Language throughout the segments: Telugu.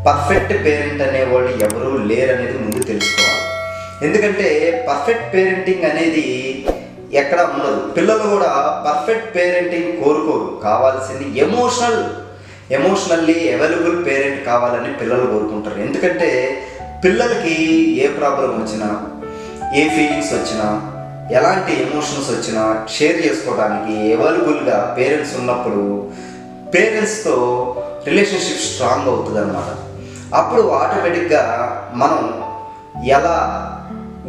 పర్ఫెక్ట్ పేరెంట్ అనేవాళ్ళు ఎవరూ లేరనేది ముందు తెలుసుకోవాలి. ఎందుకంటే పర్ఫెక్ట్ పేరెంటింగ్ అనేది ఎక్కడ ఉండదు. పిల్లలు కూడా పర్ఫెక్ట్ పేరెంటింగ్ కోరుకోరు. కావాల్సింది ఎమోషనల్లీ అవైలబుల్ పేరెంట్ కావాలని పిల్లలు కోరుకుంటారు. ఎందుకంటే పిల్లలకి ఏ ప్రాబ్లం వచ్చినా, ఏ ఫీలింగ్స్ వచ్చినా, ఎలాంటి ఎమోషన్స్ వచ్చినా షేర్ చేసుకోవడానికి అవైలబుల్గా పేరెంట్స్ ఉన్నప్పుడు పేరెంట్స్తో రిలేషన్షిప్ స్ట్రాంగ్ అవుతుంది అన్నమాట. అప్పుడు ఆటోమేటిక్గా మనం ఎలా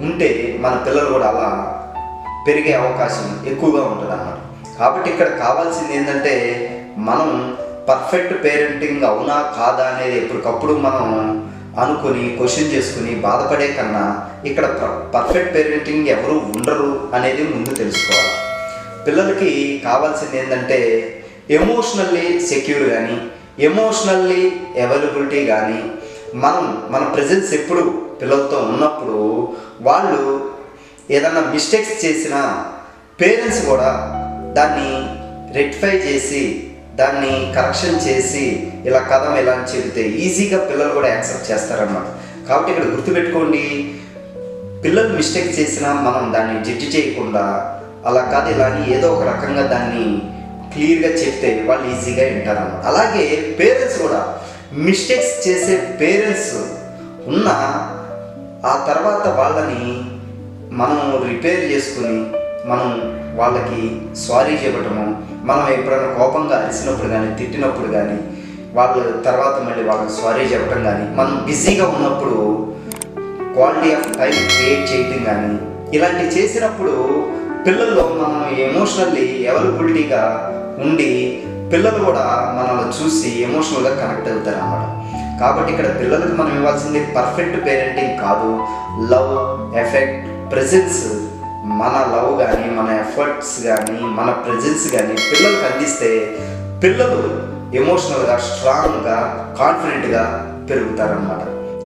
ఉంటే మన పిల్లలు కూడా అలా పెరిగే అవకాశం ఎక్కువగా ఉంటుంది అన్నమాట. కాబట్టి ఇక్కడ కావాల్సింది ఏంటంటే మనం పర్ఫెక్ట్ పేరెంటింగ్ అవునా కాదా అనేది ఎప్పటికప్పుడు మనం అనుకుని క్వశ్చన్ చేసుకుని బాధపడే కన్నా ఇక్కడ పర్ఫెక్ట్ పేరెంటింగ్ ఎవరు ఉండరు అనేది ముందు తెలుసుకోవాలి. పిల్లలకి కావాల్సింది ఏంటంటే ఎమోషనల్లీ సెక్యూర్ కానీ, ఎమోషనల్లీ అవైలబిలిటీ కానీ, మన ప్రెజెన్స్ ఎప్పుడు పిల్లలతో ఉన్నప్పుడు వాళ్ళు ఏదన్నా మిస్టేక్స్ చేసినా పేరెంట్స్ కూడా దాన్ని రెక్టిఫై చేసి దాన్ని కరెక్షన్ చేసి ఇలా కథం ఇలా అని చెబితే ఈజీగా పిల్లలు కూడా యాక్సెప్ట్ చేస్తారన్నమాట. కాబట్టి ఇక్కడ గుర్తుపెట్టుకోండి, పిల్లలు మిస్టేక్ చేసినా మనం దాన్ని జడ్జి చేయకుండా అలా కాదు ఇలా అని ఏదో ఒక రకంగా దాన్ని క్లియర్గా చెప్తే వాళ్ళు ఈజీగా వింటారన్నమాట. అలాగే పేరెంట్స్ కూడా మిస్టేక్స్ చేసే పేరెంట్స్ ఉన్న ఆ తర్వాత వాళ్ళని మనం రిపేర్ చేసుకుని మనం వాళ్ళకి సారీ చెప్పటము, మనం ఎప్పుడైనా కోపంగా అరిసినప్పుడు కానీ, తిట్టినప్పుడు కానీ వాళ్ళు తర్వాత మళ్ళీ వాళ్ళకి సారీ చెప్పడం కానీ, మనం బిజీగా ఉన్నప్పుడు క్వాలిటీ ఆఫ్ టైం క్రియేట్ చేయటం కానీ ఇలాంటివి చేసినప్పుడు పిల్లల్లో మనం ఎమోషనల్లీ అవైలబిలిటీగా ఉండి పిల్లలు కూడా మనల్ని చూసి ఎమోషనల్గా కనెక్ట్ అవుతారు అన్నమాట. కాబట్టి ఇక్కడ పిల్లలకు మనం ఇవ్వాల్సింది పర్ఫెక్ట్ పేరెంటింగ్ కాదు, లవ్, ఎఫెక్ట్, ప్రెజెన్స్. మన లవ్ కానీ, మన ఎఫర్ట్స్ కానీ, మన ప్రెజెన్స్ కానీ పిల్లలకు అందిస్తే పిల్లలు ఎమోషనల్గా స్ట్రాంగ్గా కాన్ఫిడెంట్గా పెరుగుతారన్నమాట.